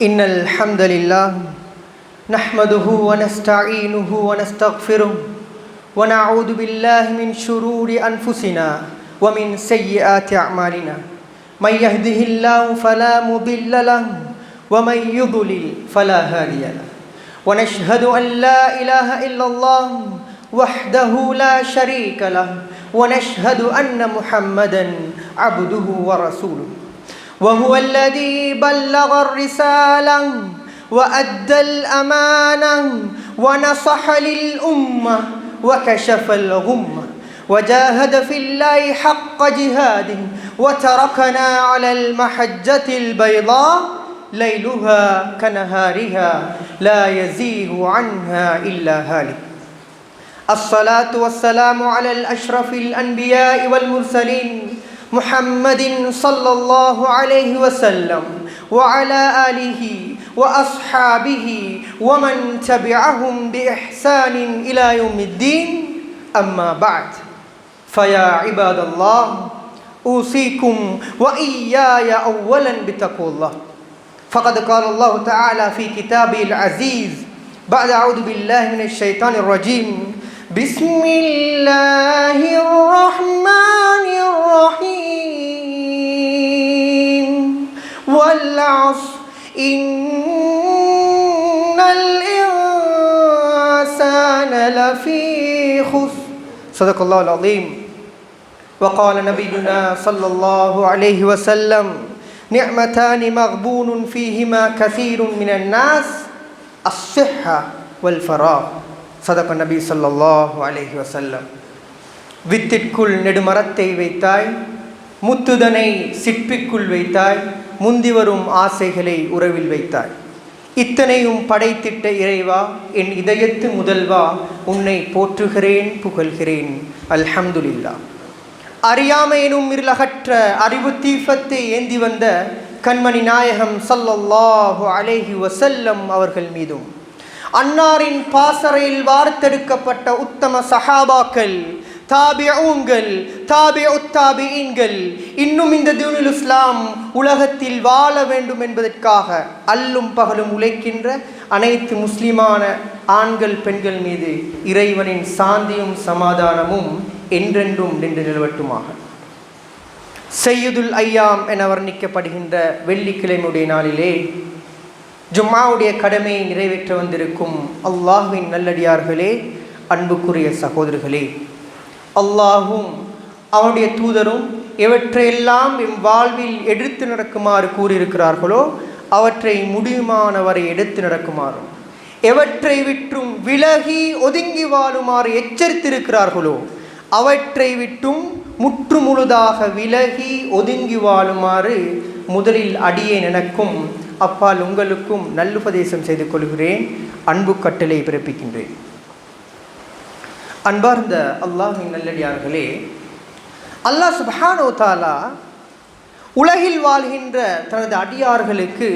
إن الحمد لله نحمده ونستعينه ونستغفره ونعوذ بالله من شرور أنفسنا ومن سيئات أعمالنا من يهده الله فلا مضل له ومن يضلل فلا هادي له ونشهد أن لا إله إلا الله وحده لا شريك له ونشهد أن محمدا عبده ورسوله وهو الذي بلغ الرسالة وأدى الأمانة ونصح للأمة وكشف الغمة وجاهد في الله حق جهاده وتركنا على المحجة البيضاء ليلها كنهارها لا يزيغ عنها إلا هالك. الصلاة والسلام على الأشرف الأنبياء والمرسلين محمد صلى الله عليه وسلم وعلى آله وأصحابه ومن تبعهم بإحسان إلى يوم الدين. أما بعد فيا عباد الله أوصيكم وإياي أولا بتقوى الله فقد قال الله تعالى في كتابه العزيز بعد أعوذ بالله من الشيطان الرجيم بسم الله الرحمن الرحيم والعصر إن الإنسان لفي خسر صدق الله العظيم. وقال نبينا صلى الله عليه وسلم نعمتان مغبون فيهما كثير من الناس الصحة والفراغ صدق النبي صلى الله عليه وسلم. வித்திற்குள் நெடுமரத்தை வைத்தாய், முத்துதனை சிற்பிக்குள் வைத்தாய், முந்தி வரும் ஆசைகளை உறவில் வைத்தாய். இத்தனையும் படைத்திட்ட இறைவா, என் இதயத்து முதல்வா, உன்னை போற்றுகிறேன் புகழ்கிறேன். அல்ஹம்துலில்லாஹ். அறியாமை எனும் இருளகற்ற அறிவு தீபத்தை ஏந்தி வந்த கண்மணி நாயகம் ஸல்லல்லாஹு அலைஹி வஸல்லம் அவர்கள் மீதும் அன்னாரின் பாசறையில் வார்த்தெடுக்கப்பட்ட உத்தம சஹாபாக்கள், தாபிஊன்கள், தாபிஉத் தாபிஈன்கள், இன்னும் இந்த தீனுல் இஸ்லாம் உலகத்தில் வாழ வேண்டும் என்பதற்காக அல்லும் பகலும் உழைக்கின்ற அனைத்து முஸ்லிமான ஆண்கள் பெண்கள் மீது இறைவனின் சாந்தியும் சமாதானமும் என்றென்றும் நின்று நிலவட்டுமாக. சையதுல் ஐயாம் என வர்ணிக்கப்படுகின்ற வெள்ளிக்கிழமையுடைய நாளிலே ஜும்மாவுடைய கடமையை நிறைவேற்ற வந்திருக்கும் அல்லாஹ்வின் நல்லடியார்களே, அன்புக்குரிய சகோதரர்களே, அல்லாஹும் அவனுடைய தூதரும் எவற்றையெல்லாம் எம் வாழ்வில் எடுத்து நடக்குமாறு கூறியிருக்கிறார்களோ அவற்றை முடியுமானவரை எடுத்து நடக்குமாறும், எவற்றை விட்டும் விலகி ஒதுங்கி வாழுமாறு எச்சரித்திருக்கிறார்களோ அவற்றை விட்டும் முற்று முழுதாக விலகி ஒதுங்கி வாழுமாறு முதலில் அடியே எனக்கும் அப்பால் உங்களுக்கும் நல்லுபதேசம் செய்து கொள்கிறேன், அன்பு கட்டளை பிறப்பிக்கின்றேன். அன்பார்ந்த அல்லாஹ்வின் நல்லடியார்களே, அல்லாஹ் சுப்ஹானஹு வ தஆலா உலகில் வாழ்கின்ற தனது அடியார்களுக்கு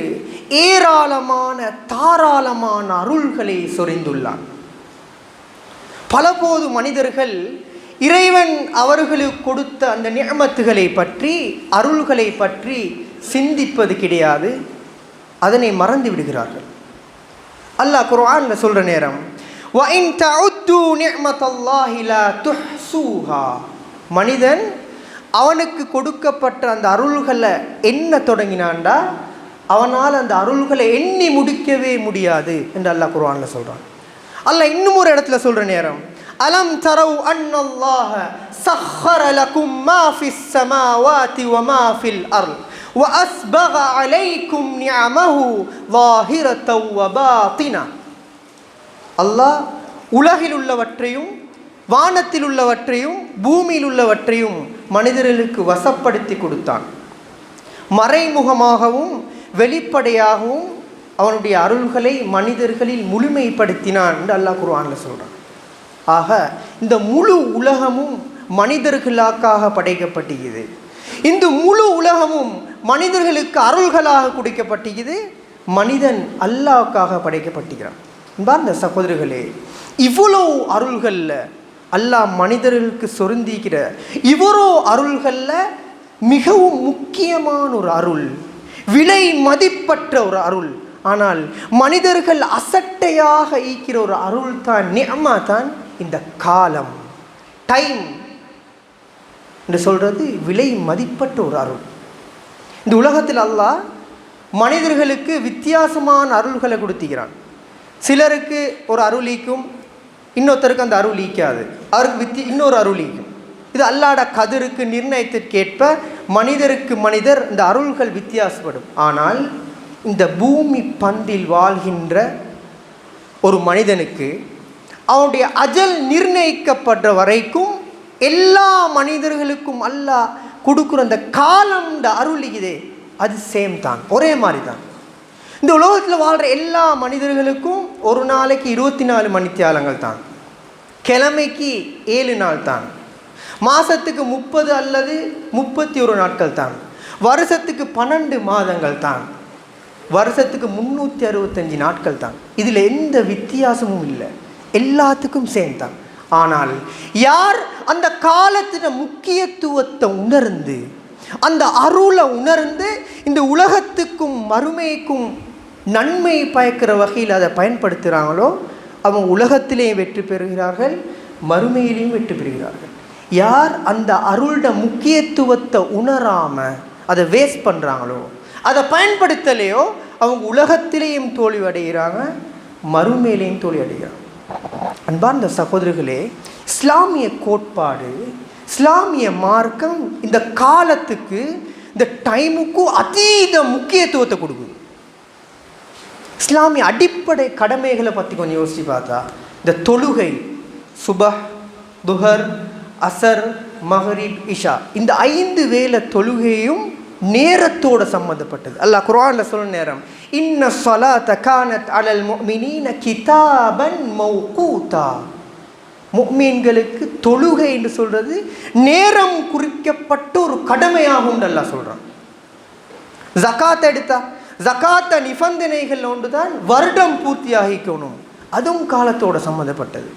ஏராளமான தாராளமான அருள்களை சொரிந்துள்ளான். பலபோது மனிதர்கள் இறைவன் அவர்களுக்கு கொடுத்த அந்த நிஅமத்துகளை பற்றி, அருள்களை பற்றி சிந்திப்பது கிடையாது, அதனை மறந்து விடுகிறார்கள். அல்லாஹ் குர்ஆன்ல சொல்ற நேரம் وَإِن تَعُدُّوا نِعْمَةَ اللَّهِ لَا تُحْصُوهَا, மனிதன் அவனுக்கு கொடுக்கப்பட்ட அந்த அருள்களை எண்ண தொடங்கினான்டா அவனால் அந்த அருள்களை எண்ணி முடிக்கவே முடியாது என்று அல்லாஹ் குர்ஆன்ல சொல்றான். அல்லாஹ் இன்னும் ஒரு இடத்துல சொல்ற நேரம் அலம் தரவு அன்னல்லாஹ சஹ்ஹர லகும் மா ஃபிஸ் ஸமாவாதி வ மா ஃபில் அர்த் வ அஸ்பக அலைக்கும் நிஅமஹு ஸாஹிரத்தன் வ பாத்தினா. அல்லாஹ் உலகில் உள்ளவற்றையும் வானத்தில் உள்ளவற்றையும் பூமியில் உள்ளவற்றையும் மனிதர்களுக்கு வசப்படுத்தி கொடுத்தான். மறைமுகமாகவும் வெளிப்படையாகவும் அவனுடைய அருள்களை மனிதர்களில் முழுமைப்படுத்தினான் என்று அல்லாஹ் குர்ஆன்ல சொல்றான். ஆக இந்த முழு உலகமும் மனிதர்களுக்காக படைக்கப்பட்டிருக்கிறது. இந்த முழு உலகமும் மனிதர்களுக்கு அருள்களாக கொடுக்கப்பட்டிருக்கிறது. மனிதன் அல்லாஹ்வுக்காக படைக்கப்பட்டிருக்கிறான். அன்பார்ந்த சகோதரர்களே, இவ்வளோ அருள்களில் அல்லாஹ் மனிதர்களுக்கு சொரிந்திக்கிற இவ்வளோ அருள்களில் மிகவும் முக்கியமான ஒரு அருள், விலை மதிப்பற்ற ஒரு அருள், ஆனால் மனிதர்கள் அசட்டையாக ஈக்கிற ஒரு அருள் தான், நிஅமா தான் இந்த காலம், டைம் என்று சொல்கிறது விலை மதிப்பற்ற ஒரு அருள். இந்த உலகத்தில் அல்லாஹ் மனிதர்களுக்கு வித்தியாசமான அருள்களை கொடுத்துக்கிறான். சிலருக்கு ஒரு அருள் ஈக்கும், இன்னொருத்தருக்கு அந்த அருள் ஈக்காது, அவருக்கு இன்னொரு அருள் ஈக்கும். இது அல்லாஹ்ட கதிருக்கு நிர்ணயத்திற்கேற்ப மனிதருக்கு மனிதர் இந்த அருள்கள் வித்தியாசப்படும். ஆனால் இந்த பூமி பந்தில் வாழ்கின்ற ஒரு மனிதனுக்கு அவனுடைய அஜல் நிர்ணயிக்கப்படுற வரைக்கும் எல்லா மனிதர்களுக்கும் அல்லாஹ் கொடுக்குற அந்த காலம், இந்த அருள் இதே அது சேம் தான், ஒரே மாதிரி தான். இந்த உலகத்தில் வாழ்கிற எல்லா மனிதர்களுக்கும் ஒரு நாளைக்கு 24 மணித்தியாலங்கள் தான், கிழமைக்கு 7 நாள் தான், மாதத்துக்கு 30 அல்லது 31 நாட்கள் தான், வருஷத்துக்கு 12 மாதங்கள் தான், வருஷத்துக்கு 365 நாட்கள் தான். இதில் எந்த வித்தியாசமும் இல்லை, எல்லாத்துக்கும் சேம் தான். ஆனால் யார் அந்த காலத்தின் முக்கியத்துவத்தை உணர்ந்து, அந்த அருளை உணர்ந்து இந்த உலகத்துக்கும் மறுமைக்கும் நன்மை பயக்கிற வகையில் அதை பயன்படுத்துகிறாங்களோ அவங்க உலகத்திலேயும் வெற்றி பெறுகிறார்கள், மறுமையிலையும் வெற்றி பெறுகிறார்கள். யார் அந்த அருளோட முக்கியத்துவத்தை உணராமல் அதை வேஸ்ட் பண்ணுறாங்களோ, அதை பயன்படுத்தலையோ, அவங்க உலகத்திலேயும் தோல்வி அடைகிறாங்க, மறுமையிலையும் தோல்வி அடைகிறாங்க. அன்பார்ந்த சகோதரர்களே, இஸ்லாமிய கோட்பாடு, இஸ்லாமிய மார்க்கம் இந்த காலத்துக்கு, இந்த டைமுக்கும் அதீத முக்கியத்துவத்தை கொடுக்குது. இஸ்லாமிய அடிப்படை கடமைகளை பற்றி கொஞ்சம் யோசித்து பார்த்தா, இந்த தொழுகை, சுபஹ், துஹர், அசர், மஹரிப், இஷா, இந்த 5 வேளை தொழுகையும் நேரத்தோடு சம்மந்தப்பட்டது. அல்லாஹ் குர்ஆனில் சொல்ல நேரம், இன்ன ஸலாத கானத் அலல் முஃமினீன கிதாபன் மௌகூதா. முஃமின்களுக்கு தொழுகை என்று சொல்கிறது நேரம் குறிக்கப்பட்ட ஒரு கடமையாகும் அல்லாஹ் சொல்கிறான். ஜகாத் எடுத்தா, ஜகாத்த நிபந்தனைகள் ஒன்று தான் வருடம் பூர்த்தியாகிக்கணும், அதுவும் காலத்தோடு சம்மந்தப்பட்டது.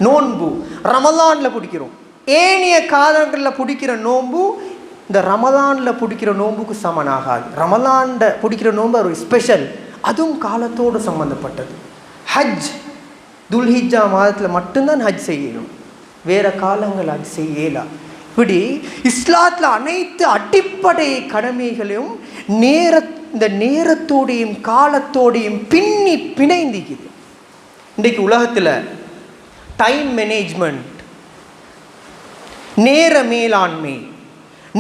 நோன்பு ரமலானில் பிடிக்கிறோம், ஏனைய காலங்களில் பிடிக்கிற நோன்பு இந்த ரமலானில் பிடிக்கிற நோன்புக்கு சமனாகாது. ரமலானில் பிடிக்கிற நோன்பு ஒரு ஸ்பெஷல், அதுவும் காலத்தோடு சம்மந்தப்பட்டது. ஹஜ் துல்ஹிஜ்ஜா மாதத்தில் மட்டும்தான் ஹஜ் செய்யணும், வேறு காலங்கள் ஹஜ் செய்யலாம். இப்படி இஸ்லாத்தில் அனைத்து அடிப்படை கடமைகளையும் இந்த நேரத்தோடையும் காலத்தோடையும் பின்னி பிணைந்திக்குது. இன்றைக்கு உலகத்தில் டைம் மேனேஜ்மெண்ட், நேர மேலாண்மை,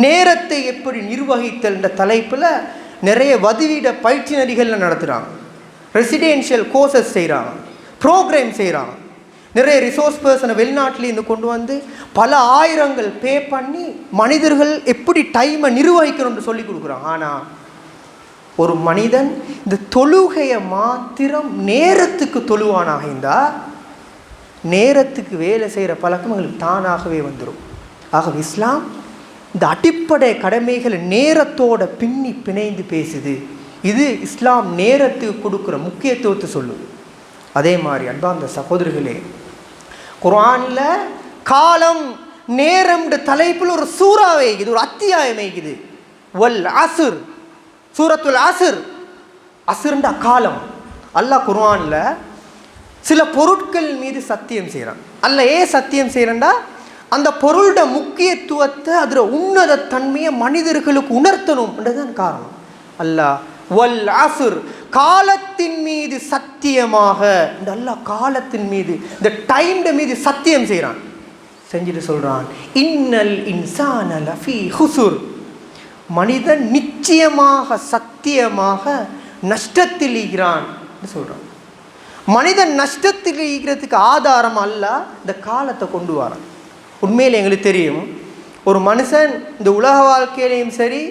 நேரத்தை எப்படி நிர்வகித்தல் என்ற தலைப்பில் நிறைய வதிவிட பயிற்சி நெறிகளில் நடத்துகிறாங்க, ரெசிடென்ஷியல் கோர்சஸ் செய்கிறாங்க, ப்ரோக்ராம் செய்கிறாங்க. நிறைய ரிசோர்ஸ் பர்சனை வெளிநாட்டிலேருந்து கொண்டு வந்து பல ஆயிரங்கள் பே பண்ணி மனிதர்கள் எப்படி டைமை நிர்வகிக்கணும்னு சொல்லி கொடுக்குறாங்க. ஆனால் ஒரு மனிதன் இந்த தொழுகையை மாத்திரம் நேரத்துக்கு தொழுவானாக இருந்தால் நேரத்துக்கு வேலை செய்கிற பழக்கங்களுக்கு தானாகவே வந்துடும். ஆகவே இஸ்லாம் இந்த அடிப்படை கடமைகளை நேரத்தோட பின்னி பிணைந்து பேசுது. இது இஸ்லாம் நேரத்துக்கு கொடுக்குற முக்கியத்துவத்தை சொல்லுது. அதே மாதிரி அன்பார்ந்த சகோதரர்களே, குர்ஆனில் காலம் நேரம் தலைப்பில் ஒரு சூறாவே இருக்குது, ஒரு அத்தியாயம் இருக்குது. வல் அஸ்ர், சூரத்துல் அஸ்ர், அஸ்ர்ன்ற காலம். அல்லாஹ் குர்ஆனில் சில பொருட்கள் மீது சத்தியம் செய்கிறான். அல்லாஹ் ஏன் சத்தியம் செய்கிறேன்டா, அந்த பொருளோட முக்கியத்துவத்தை, அதில் உன்னத தன்மையை மனிதர்களுக்கு உணர்த்தணும்ன்றதுதான் காரணம். அல்லாஹ் வல் அஸ்ர், காலத்தின் மீது சத்தியமாக, இந்த அல்லாஹ் காலத்தின் மீது, இந்த டைம் மீது சத்தியம் செய்கிறான். செஞ்சுட்டு சொல்கிறான், இன்னல் இன்சான லஃபீ ஹுசுர், மனிதன் நிச்சயமாக சத்தியமாக நஷ்டத்தில் ஈகிறான் சொல்கிறான். மனிதன் நஷ்டத்தில் ஈகிறதுக்கு ஆதாரம் அல்ல இந்த காலத்தை கொண்டு வரான். உண்மையில் எங்களுக்கு தெரியும், ஒரு மனுஷன் இந்த உலக வாழ்க்கையிலையும் சரி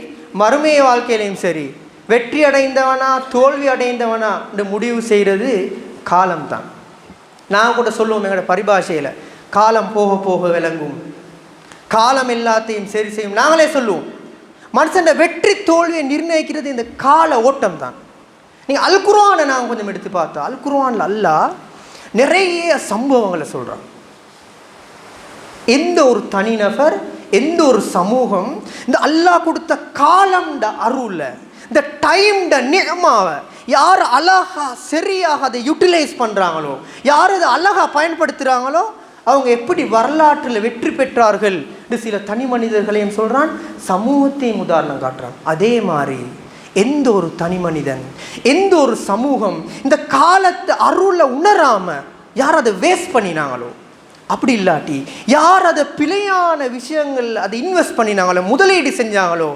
மறுமைய வாழ்க்கையிலையும் சரி வெற்றி அடைந்தவனா தோல்வி அடைந்தவனா இந்த முடிவு செய்கிறது காலம்தான். நான் கூட சொல்லுவோம் எங்களோட பரிபாஷையில், காலம் போக போக விளங்கும், காலம் எல்லாத்தையும் சரி செய்யும். நாங்களே சொல்லுவோம், மனுஷன் வெற்றி தோல்வியை நிர்ணயிக்கிறது இந்த கால ஓட்டம் தான். நீங்கள் அல் குர்ஆனை நாங்கள் கொஞ்சம் எடுத்து பார்த்தா, அல் குர்ஆனில் அல்லாஹ் நிறைய சம்பவங்களை சொல்கிறான். எந்த ஒரு தனிநபர், எந்த ஒரு சமூகம் இந்த அல்லாஹ் கொடுத்த காலம் அருளை, இந்த டைம் நிஅமாவை யார் அழகா சரியாக அதை யூட்டிலைஸ் பண்ணுறாங்களோ, யார் அதை அழகா பயன்படுத்துகிறாங்களோ அவங்க எப்படி வரலாற்றில் வெற்றி பெற்றார்கள் சில தனி மனிதர்களையும் சொல்கிறான், சமூகத்தையும் உதாரணம் காட்டுறான். அதே மாதிரி எந்த ஒரு தனி மனிதன், எந்த ஒரு சமூகம் இந்த காலத்தை அருளை உணராமல் யார் அதை வேஸ்ட் பண்ணினாங்களோ, அப்படி இல்லாட்டி யார் அதை பிழையான விஷயங்கள் அதை இன்வெஸ்ட் பண்ணினாங்களோ, முதலீடு செஞ்சாங்களோ,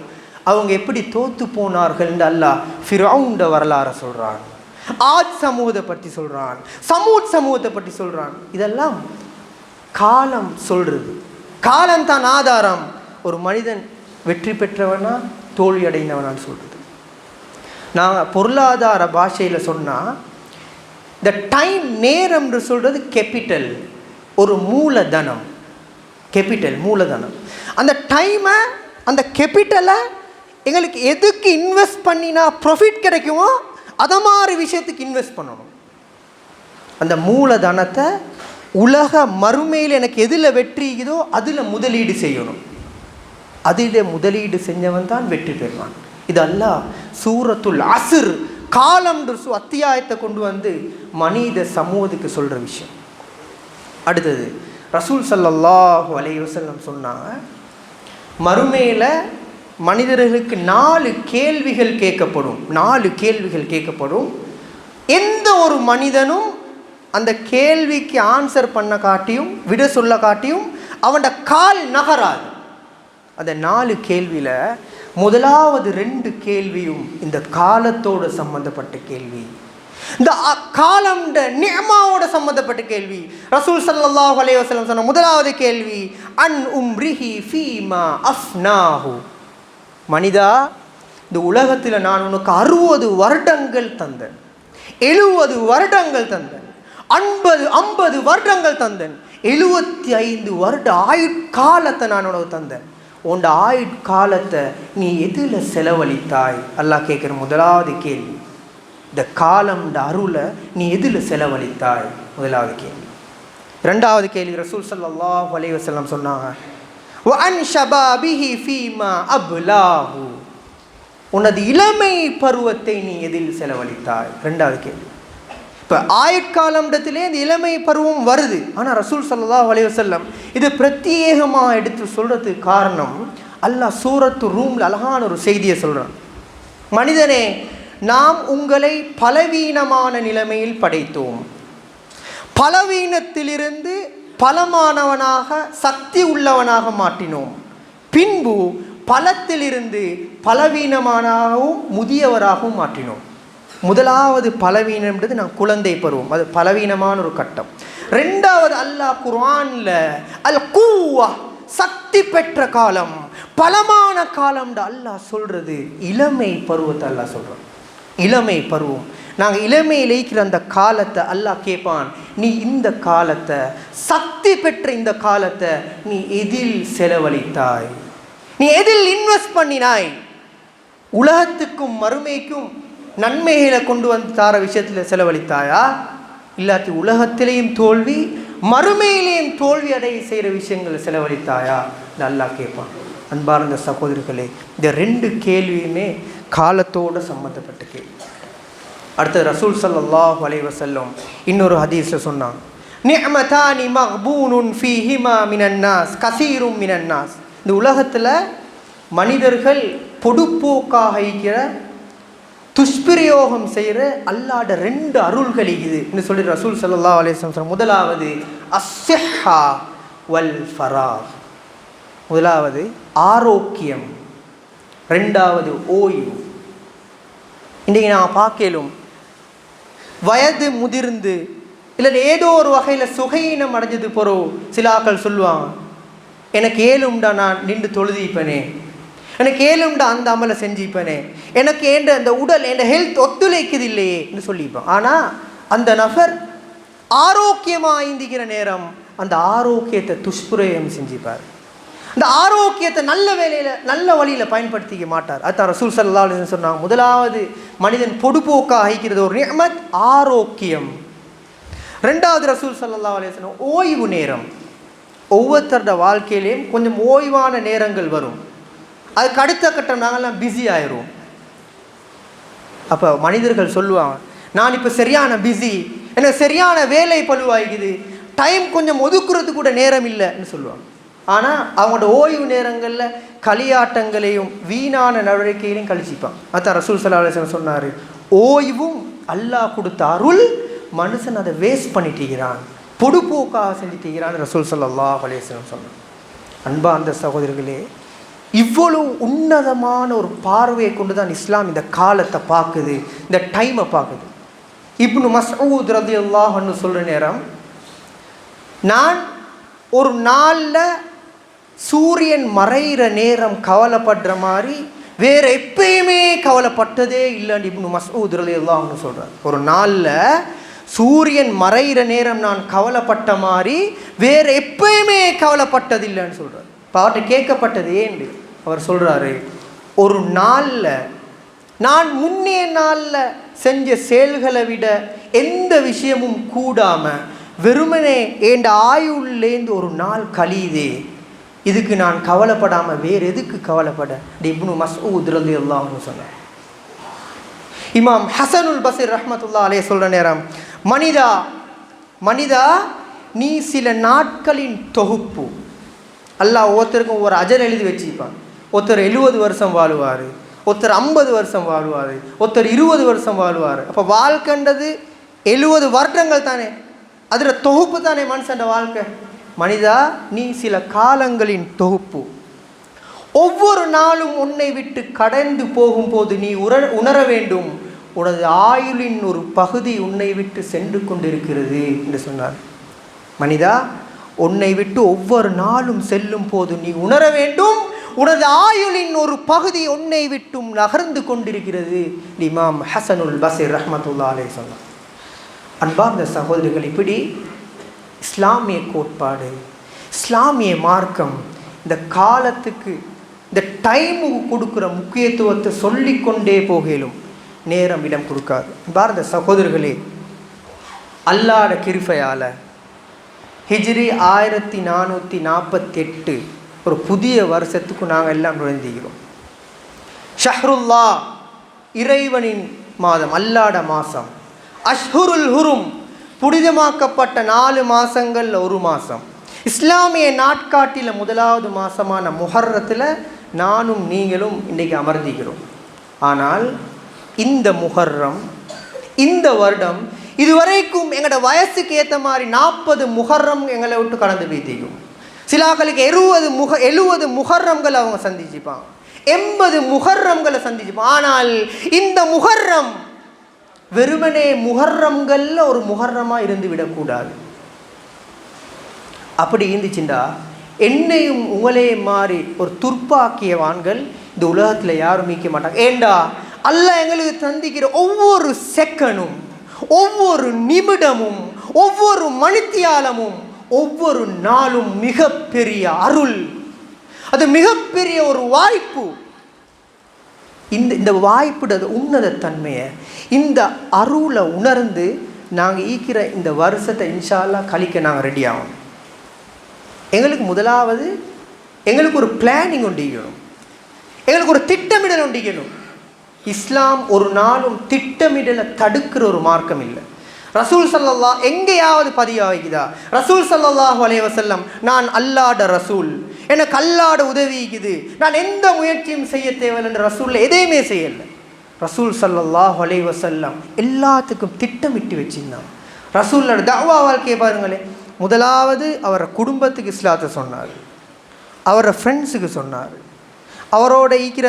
அவங்க எப்படி தோத்து போனார்கள் என்று அல்லாஹ் ஃபிரௌன் வரலாறை சொல்கிறான். ஆத் சமூகத்தை பற்றி சொல்கிறான், சமூத் சமூகத்தை பற்றி சொல்கிறான். இதெல்லாம் காலம் சொல்கிறது. காலம் தான் ஆதாரம். ஒரு மனிதன் வெற்றி பெற்றவனா தோல்வி அடைந்தவனான்னு சொல்கிறது. நாங்கள் பொருளாதார பாஷையில் சொன்னால் இந்த டைம், நேரம் என்று சொல்கிறது கேபிட்டல், ஒரு மூலதனம். கேபிட்டல் மூலதனம். அந்த டைமை, அந்த கேபிட்டலை எங்களுக்கு எதுக்கு இன்வெஸ்ட் பண்ணினா ப்ராஃபிட் கிடைக்குமோ அதை மாதிரி விஷயத்துக்கு இன்வெஸ்ட் பண்ணணும். அந்த மூலதனத்தை உலக மறுமையில் எனக்கு எதில் வெற்றிக்குதோ அதில் முதலீடு செய்யணும். அதில் முதலீடு செஞ்சவன் தான் வெற்றி பெறுவான். இது அல்லாஹ் சூரத்துல் அஸ்ர் காலம் அத்தியாயத்தை கொண்டு வந்து மனித சமூகத்துக்கு சொல்கிற விஷயம். அடுத்தது ரசூல் ஸல்லல்லாஹு அலைஹி வஸல்லம் சொன்னாங்க, மறுமையில் மனிதர்களுக்கு 4 கேள்விகள் கேட்கப்படும். 4 கேள்விகள் கேட்கப்படும். எந்த ஒரு மனிதனும் அந்த கேள்விக்கு ஆன்சர் பண்ண காட்டியும் விட சொல்ல காட்டியும் அவனோட கால் நகராது. அந்த 4 கேள்வியில் முதலாவது 2 கேள்வியும் இந்த காலத்தோடு சம்பந்தப்பட்ட கேள்வி, இந்த காலம் நிஅமாவோட சம்பந்தப்பட்ட கேள்வி. ரசூல் ஸல்லல்லாஹு அலைஹி வஸல்லம் சொன்ன முதலாவது கேள்வி, அன் உம்ரிஹி ஃபீமா அஃப்னாஹு. மனிதா, இந்த உலகத்தில் நான் உனக்கு 60 வருடங்கள் தந்தேன், 70 வருடங்கள் தந்தேன், 50 வருடங்கள் தந்தேன், 75 வருட ஆயுட்காலத்தை நான் உனக்கு தந்தேன். உன் ஆயுட்காலத்தை நீ எதில் செலவழித்தாய்? அல்லாஹ் கேட்குற முதலாவது கேள்வி. இந்த காலம், இந்த அருளை நீ எதில் செலவழித்தாய்? முதலாவது கேள்வி. 2வது கேள்வி ரசூல் ஸல்லல்லாஹு அலைஹி வஸல்லம் சொன்னாங்க, வஅன் ஷபாபிஹி ஃபீமா அப்லாஹு. உனது இளமை பருவத்தை நீ எதில் செலவழித்தாய்? 2வது கேள்வி. இப்போ ஆயுட்காலம்டத்திலே இந்த இளமை பருவம் வருது. ஆனால் ரசூல் ஸல்லல்லாஹு அலைஹி வஸல்லம் இது பிரத்யேகமாக எடுத்து சொல்கிறதுக்கு காரணம், அல்லாஹ் சூரத்து ரூமில் அழகான ஒரு செய்தியை சொல்கிறான். மனிதனே, நாம் உங்களை பலவீனமான நிலைமையில் படைத்தோம், பலவீனத்திலிருந்து பலமானவனாக சக்தி உள்ளவனாக மாற்றினோம், பின்பு பலத்திலிருந்து பலவீனமானவும் முதியவராகவும் மாற்றினோம். முதலாவது பலவீனம்ன்றது நான் குழந்தை பருவம், அது பலவீனமான ஒரு கட்டம். 2வது அல்லாஹ் குர்ஆன்ல அல் குவா, சக்தி பெற்ற காலம், பலமான காலம் அல்லாஹ் சொல்றது இளமை பருவத்தை அல்லாஹ் சொல்றான். இளமை பருவம், நாங்கள் இளமையில் இருக்கிற அந்த காலத்தை அல்லாஹ் கேட்பான், நீ இந்த காலத்தை, சக்தி பெற்ற இந்த காலத்தை நீ எதில் செலவழித்தாய்? நீ எதில் இன்வெஸ்ட் பண்ணினாய்? உலகத்துக்கும் மறுமைக்கும் நன்மைகளை கொண்டு வந்து தார விஷயத்தில் செலவழித்தாயா? இல்லாட்டி உலகத்திலேயும் தோல்வி மறுமையிலேயும் தோல்வி அடைய செய்கிற விஷயங்களை செலவழித்தாயா? அல்லாஹ் கேட்பான். அன்பார்ந்த சகோதரர்களே, இந்த 2 கேள்வியுமே காலத்தோடு சம்மந்தப்பட்ட கேள்வி. அடுத்தது ரசூல் ஸல்லல்லாஹு அலைஹி வஸல்லம் இன்னொரு ஹதீஸில் சொன்னாங்க, நிஅமதானி மக்பூனுன் ஃபீஹிமா மினன் நாஸ் கஸீரும் மினன் நாஸ். இந்த உலகத்தில் மனிதர்கள் பொடுப்போக்காக இருக்கிற, துஷ்பிரயோகம் செய்கிற அல்லாஹ்ட 2 அருள்கள் இது சொல்லி ரசூல் ஸல்லல்லாஹு அலைஹி வஸல்லம். முதலாவது அஸ்ஸிஹா வல் ஃபராக். முதலாவது ஆரோக்கியம், 2வது ஓய்வு. இன்றைக்கு நான் பார்க்கலும் வயது முதிர்ந்து இல்லை ஏதோ ஒரு வகையில் சுகையினம் அடைஞ்சது போகிறோம். சில ஆக்கள் சொல்லுவாங்க, எனக்கு ஏழும்டா நான் நின்று தொழுதிப்பேனே, எனக்கு ஏழும்டா அந்த அமலை செஞ்சுப்பேனே, எனக்கு ஏண்ட அந்த உடல் என் ஹெல்த் ஒத்துழைக்குது இல்லையே என்று சொல்லிப்பேன். ஆனால் அந்த நபர் ஆரோக்கியமாக இந்திக்கிற நேரம் அந்த ஆரோக்கியத்தை துஷ்பிரயோகம் செஞ்சுப்பார். இந்த ஆரோக்கியத்தை நல்ல வேலையில் நல்ல வழியில் பயன்படுத்திக்க மாட்டார். அதுதான் ரசூல் ஸல்லல்லாஹு அலைஹி வஸல்லம் சொன்னாங்க, முதலாவது மனிதன் பொடுப்போக்காக ஆகிக்கிறது ஒரு நிஅமத், ஆரோக்கியம். 2வது ரசூல் ஸல்லல்லாஹு அலைஹி வஸல்லம் ஓய்வு நேரம். ஒவ்வொருத்தரோட வாழ்க்கையிலையும் கொஞ்சம் ஓய்வான நேரங்கள் வரும். அதுக்கு அடுத்த கட்டம் நாங்கள்லாம் பிஸி ஆயிடுவோம். அப்போ மனிதர்கள் சொல்லுவாங்க, நான் இப்போ சரியான பிஸி, எனக்கு சரியான வேலை பழுவாகிக்குது, டைம் கொஞ்சம் ஒதுக்குறது கூட நேரம் இல்லைன்னு சொல்லுவாங்க. ஆனால் அவங்களோட ஓய்வு நேரங்களில் களியாட்டங்களையும் வீணான நடவடிக்கைகளையும் கழிச்சிப்பாங்க. அதான் ரசூல் ஸல்லல்லாஹு அலைஹி வஸல்லம் சொன்னார், ஓய்வும் அல்லாஹ் கொடுத்த அருள், மனுஷன் அதை வேஸ்ட் பண்ணிட்டுகிறான், பொடுப்போக்காக செஞ்சுட்டுகிறான் ரசூல் ஸல்லல்லாஹு அலைஹி வஸல்லம் சொன்னார். அன்பா அந்த சகோதரர்களே, இவ்வளவு உன்னதமான ஒரு பார்வையை கொண்டு தான் இஸ்லாம் இந்த காலத்தை பார்க்குது, இந்த டைமை பார்க்குது. இப்னு மஸ்ஊத் ரலியல்லாஹு அன்ஹு சொல்கிற நேரம், நான் ஒரு நாளில் சூரியன் மறைகிற நேரம் கவலைப்படுற மாதிரி வேறு எப்பயுமே கவலைப்பட்டதே இல்லைன்னு இப்னு மஸ்ஊத் ரலியல்லாஹு அன்ஹு சொல்கிறார். ஒரு நாளில் சூரியன் மறைகிற நேரம் நான் கவலைப்பட்ட மாதிரி வேறு எப்பயுமே கவலைப்பட்டதில்லைன்னு சொல்கிறார். இப்போ அவர்கிட்ட கேட்கப்பட்டது ஏன்னு அவர் சொல்கிறாரு, ஒரு நாளில் நான் முன்னே நாளில் செஞ்ச செயல்களை விட எந்த விஷயமும் கூடாமல் வெறுமனே என் ஆயுள்லேருந்து ஒரு நாள் கழியுதே, இதுக்கு நான் கவலைப்படாமல் வேறு எதுக்கு கவலைப்பட? இப்னு மஸ்ஊத் ரலியல்லாஹு அன்ஹு சொன்னார். இமாம் ஹசனுல் பஸ்ரி ரஹ்மத்துல்லாஹி அலைஹி சொல்கிற நேரம், மனிதா நீ சில நாட்களின் தொகுப்பு. அல்லாஹ் ஒருத்தருக்கும் ஒரு அஜல் எழுதி வச்சுப்பான். ஒருத்தர் 70 வருஷம் வாழுவார், ஒருத்தர் 50 வருஷம் வாழ்வார், ஒருத்தர் 20 வருஷம் வாழ்வார். அப்போ வாழ்க்கைன்றது 70 வருடங்கள் தானே, அதில் தொகுப்பு தானே மனுஷன் வாழ்க்கை. மனிதா நீ சில காலங்களின் தொகுப்பு. ஒவ்வொரு நாளும் உன்னை விட்டு கடந்து போகும்போது நீ உணர வேண்டும், உனது ஆயுளின் ஒரு பகுதி உன்னை விட்டு சென்று கொண்டிருக்கிறது என்று சொன்னார். மனிதா உன்னை விட்டு ஒவ்வொரு நாளும் செல்லும் போது நீ உணர வேண்டும், உனது ஆயுளின் ஒரு பகுதி உன்னை விட்டும் நகர்ந்து கொண்டிருக்கிறது. இமாம் ஹசனுல் பஸ்ரி ரஹ்மத்துல்லாஹி அலைஹி சொன்னார். அன்பார்ந்த சகோதரிகள், இப்படி இஸ்லாமிய கோட்பாடு, இஸ்லாமிய மார்க்கம் இந்த காலத்துக்கு, இந்த டைமுக்கு கொடுக்குற முக்கியத்துவத்தை சொல்லிக்கொண்டே போகலும் நேரம் இடம் கொடுக்காது. பாரத சகோதரர்களே, அல்லாஹ்ட கிருபையால் ஹிஜ்ரி 1448 ஒரு புதிய வருஷத்துக்கு நாங்கள் எல்லாம் நுழைந்திக்கிறோம். ஷஹ்ருல்லா இறைவனின் மாதம், அல்லாஹ்ட மாதம். அஷ்ஹுருல் ஹுரும் புனிதமாக்கப்பட்ட 4 மாதங்களில் ஒரு மாதம். இஸ்லாமிய நாட்காட்டில் முதலாவது மாதமான முஹர்ரத்தில் நானும் நீங்களும் இன்றைக்கு அமர்ந்திக்கிறோம். ஆனால் இந்த முஹர்ரம், இந்த வருடம் இதுவரைக்கும் எங்களோட வயசுக்கு ஏற்ற மாதிரி 40 முஹர்ரம் எங்களை விட்டு கடந்து போய்த்திக்கும். சிலாக்களுக்கு 70 முஹர்ரம்கள் அவங்க சந்திச்சுப்பாங்க, 80 முஹர்ரம்களை சந்திச்சுப்பாங்க. ஆனால் இந்த முஹர்ரம் வெறுமனே முஹர்ரம்களில் ஒரு முஹர்ரமாக இருந்து விடக்கூடாது. அப்படி இருந்துச்சுண்டா என்னையும் உங்களே மாறி ஒரு துர்ப்பாக்கியவான்கள் இந்த உலகத்தில் யாரும் மீக்க மாட்டாங்க. ஏண்டா அல்லாஹ் எங்களுக்கு சந்திக்கிற ஒவ்வொரு செகண்டும், ஒவ்வொரு நிமிடமும், ஒவ்வொரு மணித்தியாலமும், ஒவ்வொரு நாளும் மிகப்பெரிய அருள், அது மிகப்பெரிய ஒரு வாய்ப்பு. இந்த வாய்ப்புட உன்னத தன்மையை, இந்த அருளை உணர்ந்து நாங்கள் ஈக்கிற இந்த வருஷத்தை இன்ஷா அல்லாஹ் கழிக்க நாங்கள் ரெடி ஆகும். எங்களுக்கு முதலாவது எங்களுக்கு ஒரு பிளானிங் ஒண்டிக்கணும், எங்களுக்கு ஒரு திட்டமிடல் ஒண்டிக்கணும். இஸ்லாம் ஒரு நாளும் திட்டமிடலை தடுக்கிற ஒரு மார்க்கம் இல்லை. ரசூல் ஸல்லல்லாஹு எங்கேயாவது பதிவாகுதா? ரசூல் ஸல்லல்லாஹு அலைஹி வஸல்லம் நான் அல்லாஹ்ட ரசூல், எனக்கு அல்லாஹ்ட உதவிக்குது, நான் எந்த முயற்சியும் செய்ய தேவையில்லை ரசூல் எதையுமே செய்யலை. ரசூல் ஸல்லல்லாஹு அலைஹி வஸல்லம் எல்லாத்துக்கும் திட்டமிட்டு வச்சுருந்தாங்க. ரசூலோட தஅவா வாழ்க்கையை பாருங்களேன். முதலாவது அவரை குடும்பத்துக்கு இஸ்லாத்தை சொன்னார், அவரை ஃப்ரெண்ட்ஸுக்கு சொன்னார், அவரோட ஈக்கிற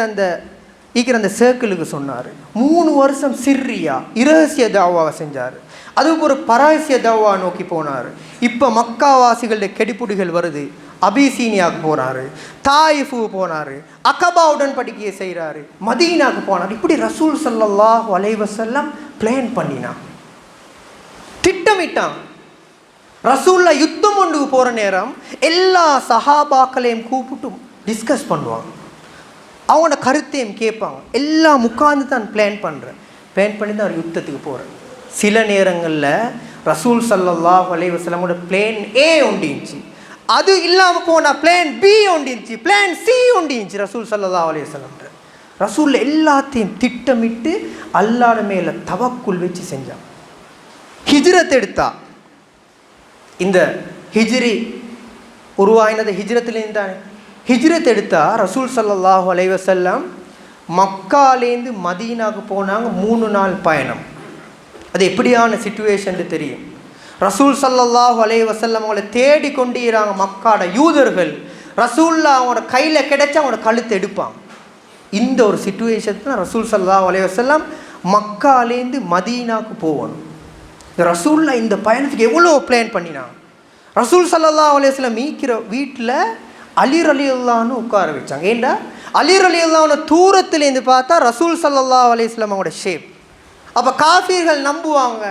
அந்த சர்க்கிளுக்கு சொன்னார். 3 வருஷம் சிர்ரியா இரகசிய தாவாவை செஞ்சார். அதுக்கு ஒரு பரஹசிய தாவா நோக்கி போனார். இப்போ மக்காவாசிகளுடைய கெடிப்புடிகள் வருது, அபிசீனியாவுக்கு போனார், தாயிஃபுக்கு போனார், அகபா உடன்படிக்கையை செய்கிறாரு, மதீனாவுக்கு போனார். இப்படி ரசூல் ஸல்லல்லாஹு அலைஹி வஸல்லம் பிளான் பண்ணினான், திட்டமிட்டான். ரசூல்லா யுத்தம் ஒன்றுக்கு போகிற நேரம் எல்லா சஹாபாக்களையும் கூப்பிட்டு டிஸ்கஸ் பண்ணுவாங்க, அவங்களோட கருத்தையும் கேட்பாங்க. எல்லாம் உட்கார்ந்து தான் பிளான் பண்ணி தான் அவர் யுத்தத்துக்கு போகிறேன். சில நேரங்களில் ரசூல் ஸல்லல்லாஹு அலைஹி வஸல்லமோட பிளான் ஏ ஒண்டிச்சு, அது இல்லாமல் போனால் பிளான் பி ஒண்டிச்சு, பிளான் சி ஒண்டிச்சு ரசூல் ஸல்லல்லாஹு அலைஹி வஸல்லம். ரசூல் எல்லாத்தையும் திட்டமிட்டு அல்லாஹ் மேலே தவக்குள் வச்சு செஞ்சான். ஹிஜ்ரத் எடுத்தா, இந்த ஹிஜ்ரி உருவாயினது ஹிஜ்ரத்துலேருந்து தானே. ஹிஜ்ரத் எடுத்தா ரசூல் ஸல்லல்லாஹு அலைஹி வஸல்லம் மக்காலேருந்து மதீனாவுக்கு போனாங்க. 3 நாள் பயணம். அது எப்படியான சிச்சுவேஷன் தெரியும். ரசூல் ஸல்லல்லாஹு அலைஹி வஸல்லம் அவங்களை தேடி கொண்டிருக்கிறாங்க மக்காட யூதர்கள். ரசூல்லா அவங்களோட கையில் கிடைச்சா அவங்களோட கழுத்தை எடுப்பாங்க. இந்த ஒரு சிச்சுவேஷன் ரசூல் ஸல்லல்லாஹு அலைஹி வஸல்லம் மக்காலேருந்து மதீனாவுக்கு போகணும். ரசூல்லா இந்த பயணத்துக்கு எவ்வளோ பிளான் பண்ணினாங்க. ரசூல் ஸல்லல்லாஹு அலைஹி வஸல்லம் மீக்கிற வீட்டில் அலி ரலியல்லாஹு உட்கார வச்சாங்க. ஏண்டா அலி ரலியல்லாஹு தூரத்துலேருந்து பார்த்தா ரசூல் ஸல்லல்லாஹு அலைஹி வஸல்லம் அவங்களோட ஷேப். அப்போ காஃபிர்கள் நம்புவாங்க,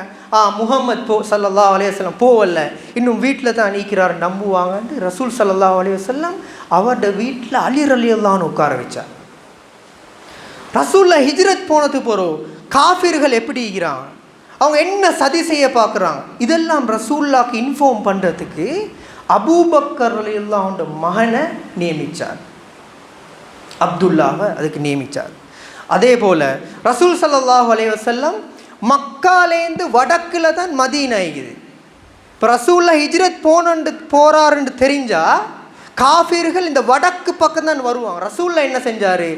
முஹம்மது ஸல்லல்லாஹு அலைஹி வஸல்லம் போவல்ல, இன்னும் வீட்டில் தான் நீக்கிறார் நம்புவாங்கன்ட்டு ரசூல் ஸல்லல்லாஹு அலைஹி வஸல்லம் அவரோட வீட்டில் அலி ரலியல்லாஹு உட்கார வச்சார். ரசூல்லா ஹிஜ்ரத் போனது போகிறோம் காஃபிர்கள் எப்படி இருக்கிறாங்க, அவங்க என்ன சதி செய்ய பார்க்குறாங்க, இதெல்லாம் ரசூல்லாவுக்கு இன்ஃபார்ம் பண்ணுறதுக்கு அபூபக்கர் ரலியல்லாஹு மகனை நியமித்தார், அப்துல்லாவை அதுக்கு நியமித்தார். அதே போல் ரசூல் ஸல்லல்லாஹு அலைஹி வஸல்லம் மக்காலேருந்து வடக்கில் தான் மதீனா இருக்குது. இப்போ ரசூல்லா ஹிஜ்ரத் போகிறாருன்னு தெரிஞ்சால் காஃபிர்கள் இந்த வடக்கு பக்கம் தான் வருவாங்க. ரசூல்லா என்ன செஞ்சார்,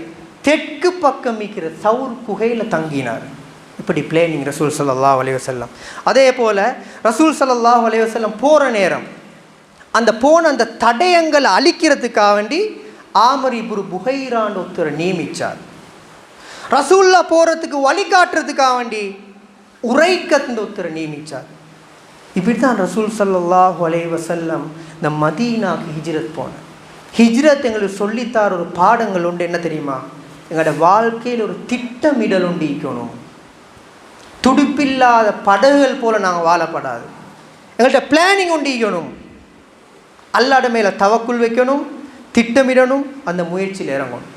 தெற்கு பக்கம் இருக்கிற சவுர் குகையில் தங்கினார். இப்படி பிளேனிங் ரசூல் ஸல்லல்லாஹு அலைஹி வஸல்லம். அதே போல் ரசூல் ஸல்லல்லாஹு அலைஹி வஸல்லம் போகிற நேரம் அந்த தடயங்களை அழிக்கிறதுக்காக வேண்டி ஆமர் இப்னு புகைரான் ஒருத்தரை நியமித்தார். ரசூல்லா போகிறதுக்கு வழிகாட்டுறதுக்காக வேண்டி உரைக்கத் ஒருத்தரை நியமித்தார். இப்படி தான் ரசூல் ஸல்லல்லாஹு அலைஹி வஸல்லம் இந்த மதீனாவுக்கு ஹிஜ்ரத் போனார். ஹிஜ்ரத் எங்களுக்கு சொல்லித்தார் ஒரு பாடங்கள் உண்டு. என்ன தெரியுமா, எங்களோட வாழ்க்கையில் ஒரு திட்டமிடல் உண்டு இருக்கணும். துடுப்பில்லாத படகுகள் போல் நாங்கள் வாழப்படாது. எங்கள்கிட்ட பிளானிங் உண்டு இருக்கணும். அல்லாஹ் மேலே தவக்குள் வைக்கணும், திட்டமிடணும், அந்த முயற்சியில் இறங்கணும்.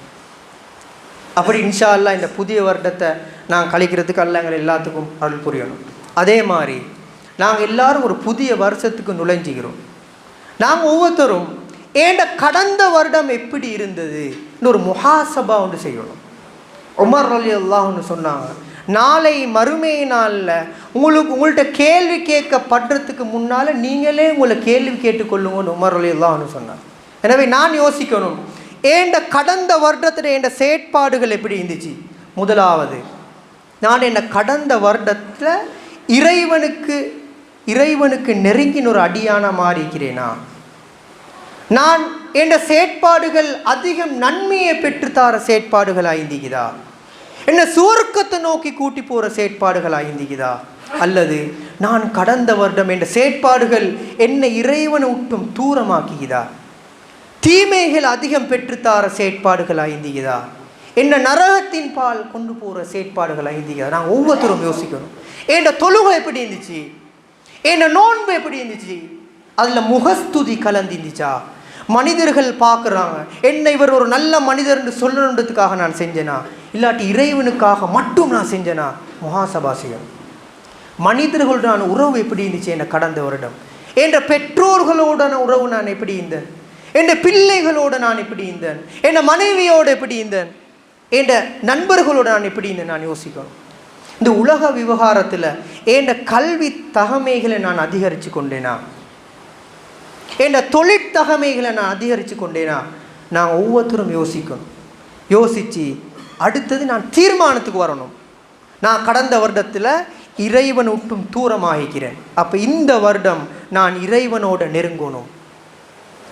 அப்படி இன்ஷா அல்லாஹ் இந்த புதிய வருடத்தை நாங்கள் கழிக்கிறதுக்கு அல்லாஹ் எங்கள் எல்லாத்துக்கும் அருள் புரியணும். அதே மாதிரி நாங்கள் எல்லாரும் ஒரு புதிய வருஷத்துக்கு நுழைஞ்சிக்கிறோம். நாங்கள் ஒவ்வொருத்தரும் ஏண்ட கடந்த வருடம் எப்படி இருந்தது ஒரு முஹாசபா ஒன்று செய்யணும். உமர் ரலியல்லாஹு சொன்னாங்க, நாளை மறுமை நாளில் உங்கள்கிட்ட கேள்வி கேட்கப்படுறதுக்கு முன்னால் நீங்களே உங்களை கேள்வி கேட்டுக்கொள்ளுங்கன்னு உமர் ரலியல்லாஹு சொன்னாங்க. எனவே நான் யோசிக்கணும், ஏண்ட கடந்த வருடத்தில் என்ற செயற்பாடுகள் எப்படி இருந்துச்சு. முதலாவது, நான் என்ன கடந்த வருடத்தில் இறைவனுக்கு நெருங்கின ஒரு அடியான மாறிக்கிறேனா, நான் என்ற செயற்பாடுகள் அதிகம் நன்மையை பெற்றுத்தார செயற்பாடுகள் ஆயிருந்துக்குதா, என்ன சுவர்க்கத்தை நோக்கி கூட்டி போகிற செயற்பாடுகள் ஆயிருந்துக்குதா, அல்லது நான் கடந்த வருடம் என்ற செயற்பாடுகள் என்னை இறைவனை விட்டும் தூரமாக்குகிறதா, தீமைகள் அதிகம் பெற்றுத்தார செயற்பாடுகள் ஆயிருந்துக்குதா, என்ன நரகத்தின் பால் கொண்டு போகிற செயற்பாடுகள் ஆயிருந்துக்குதா. நாங்கள் ஒவ்வொருத்தரும் யோசிக்கணும். என்ற தொழுகை எப்படி இருந்துச்சு, என்ன நோன்பு எப்படி இருந்துச்சு, அதில் முகஸ்துதி கலந்துருந்துச்சா, மனிதர்கள் பார்க்குறாங்க என்ன இவர் ஒரு நல்ல மனிதர் என்று சொல்லணுன்றதுக்காக நான் செஞ்சேனா, இல்லாட்டி இறைவனுக்காக மட்டும் நான் செஞ்சேனா. முஹாசபா செய்யணும். மனிதர்களுடான உறவு எப்படி இருந்துச்சு என்ன கடந்த வருடம், என்ற பெற்றோர்களோடான உறவு நான் எப்படி இருந்தேன், என் பிள்ளைகளோடு நான் எப்படி இருந்தேன், என் மனைவியோடு எப்படி இருந்தேன், என் நண்பர்களோடு நான் எப்படி இருந்தேன். நான் யோசிக்கணும். இந்த உலக விவகாரத்தில் என் கல்வி தகமைகளை நான் அதிகரித்து கொண்டேனா, என் தொழிற்தகமைகளை நான் அதிகரித்து கொண்டேனா. நான் ஒவ்வொருத்தரும் யோசிக்கணும். யோசித்து அடுத்தது நான் தீர்மானத்துக்கு வரணும். நான் கடந்த வருடத்தில் இறைவன் விட்டும் தூரமாகிக்கிறேன், அப்போ இந்த வருடம் நான் இறைவனோட நெருங்கணும்,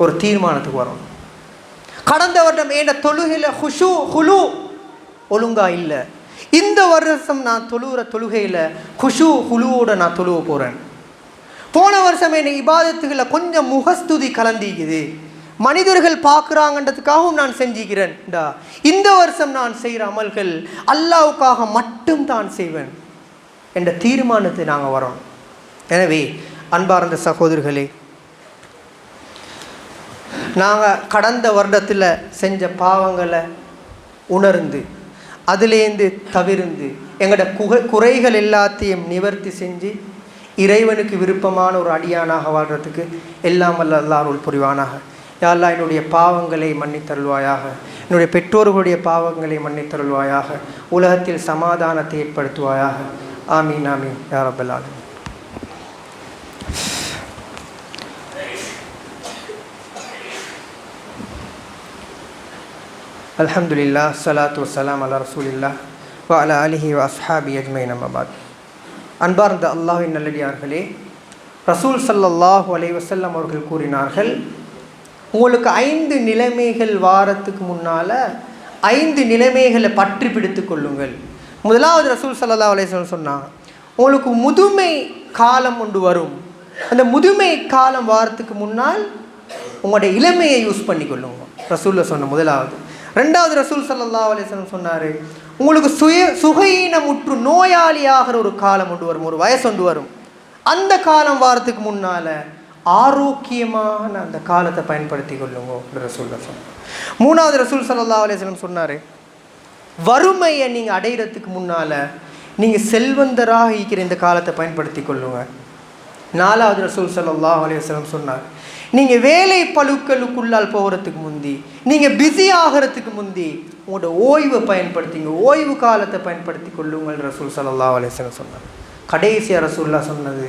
ஒரு தீர்மானத்துக்கு வரணும். கடந்த வருடம் என் தொழுகையில் ஹுஷு ஹுலு ஒழுங்கா இல்லை, இந்த வருஷம் நான் தொழுகிற தொழுகையில் ஹுஷு ஹுலுவோட நான் தொழுவ போகிறேன். போன வருஷம் என்னை இபாதத்துகளை கொஞ்சம் முகஸ்துதி கலந்திக்குது, மனிதர்கள் பார்க்குறாங்கன்றதுக்காகவும் நான் செஞ்சுக்கிறேன். இந்த வருஷம் நான் செய்கிற அமல்கள் அல்லாஹ்வுக்காக மட்டும் தான் செய்வேன் என்ற தீர்மானத்தை நாங்கள் வரோம். எனவே அன்பார்ந்த சகோதரர்களே, நாங்கள் கடந்த வருடத்தில் செஞ்ச பாவங்களை உணர்ந்து அதிலேருந்து தவிர்ந்து எங்களோட குறைகள் எல்லாத்தையும் நிவர்த்தி செஞ்சு இறைவனுக்கு விருப்பமான ஒரு அடியானாக வாழ்கிறதுக்கு எல்லாம் வல்ல அல்லாஹ் அருள் புரிவானாக. யா அல்லாஹ் என்னுடைய பாவங்களை மன்னித்தருள்வாயாக, என்னுடைய பெற்றோர்களுடைய பாவங்களை மன்னித்தருள்வாயாக, உலகத்தில் சமாதானத்தை ஏற்படுத்துவாயாக. ஆமீன் ஆமீன் யா ரப்பல் ஆலமீன். அல்ஹம்துலில்லாஹ் ஸலாத்து வஸ்ஸலாம் அலா ரசூலில்லாஹ் வ அலா ஆலிஹி வ அஸ்ஹாபி அஜ்மைன் அம்மா பாத். அன்பார்ந்த அல்லாஹ்வின் நல்லடியார்களே, ரசூல் ஸல்லல்லாஹு அலைஹி வஸல்லம் அவர்கள் கூறினார்கள், உங்களுக்கு 5 நிலைமைகள் வாரத்துக்கு முன்னால் 5 நிலைமைகளை பற்றி பிடித்து கொள்ளுங்கள். முதலாவது ரசூல் ஸல்லல்லாஹு அலைஹி வஸல்லம் சொன்னாங்க, உங்களுக்கு முதுமை காலம் ஒன்று வரும். அந்த முதுமை காலம் வாரத்துக்கு முன்னால் உங்களுடைய இளமையை யூஸ் பண்ணிக்கொள்ளுங்க. ரசூலில் சொன்ன முதலாவது. ரெண்டாவது ரசூல் ஸல்லல்லாஹு அலைஹி வஸல்லம் சொன்னார், உங்களுக்கு சுகையினமுற்று நோயாளியாகிற ஒரு காலம் ஒன்று வரும், ஒரு வயசு ஒன்று வரும். அந்த காலம் வாரத்துக்கு முன்னால் ஆரோக்கியமான அந்த காலத்தை பயன்படுத்தி கொள்ளுங்க ரசூலில் சொன்னார். மூணாவது ரசூல் ஸல்லல்லாஹு அலைஹி வஸல்லம் சொன்னார், வறுமையை நீங்கள் அடைகிறதுக்கு முன்னால் நீங்கள் செல்வந்தராக இருக்கிற இந்த காலத்தை பயன்படுத்தி கொள்ளுங்க. நாலாவது ரசூல் ஸல்லல்லாஹு அலைஹி வஸல்லம் சொன்னார், நீங்கள் வேலை பளுக்களுக்குள்ளால் போகிறதுக்கு முந்தி, நீங்கள் பிஸி ஆகிறதுக்கு முந்தி உங்களோட ஓய்வை பயன்படுத்திங்க, ஓய்வு காலத்தை பயன்படுத்தி கொள்ளுங்கள் ரசூல் ஸல்லல்லாஹு அலைஹி வஸல்லம் சொன்னார். கடைசியாக ரசூல்லா சொன்னது,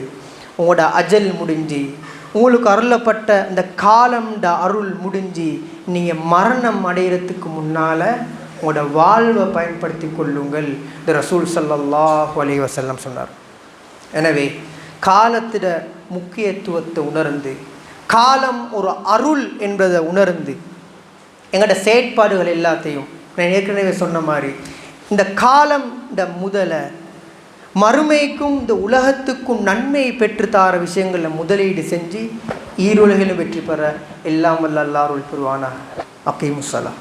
உங்களோட அஜல் முடிஞ்சு உங்களுக்கு அருளப்பட்ட இந்த காலம்ட அருள் முடிஞ்சு நீங்கள் மரணம் அடைகிறதுக்கு முன்னால் உங்களோட வாழ்வை பயன்படுத்தி கொள்ளுங்கள் இந்த ரசூல் ஸல்லல்லாஹு அலைஹி வஸல்லம் சொன்னார். எனவே காலத்திட முக்கியத்துவத்தை உணர்ந்து, காலம் ஒரு அருள் என்பதை உணர்ந்து, எங்களோட செயற்பாடுகள் எல்லாத்தையும் நான் ஏற்கனவே சொன்ன மாதிரி இந்த காலம் முதலை மறுமைக்கும் இந்த உலகத்துக்கும் நன்மையை பெற்றுத்தார விஷயங்களில் முதலீடு செஞ்சு ஈருலகிலும் வெற்றி பெற எல்லாம் வல்ல அல்லாஹ் அருள் புரிவானாக. அக்கீமுஸ்ஸலாம்.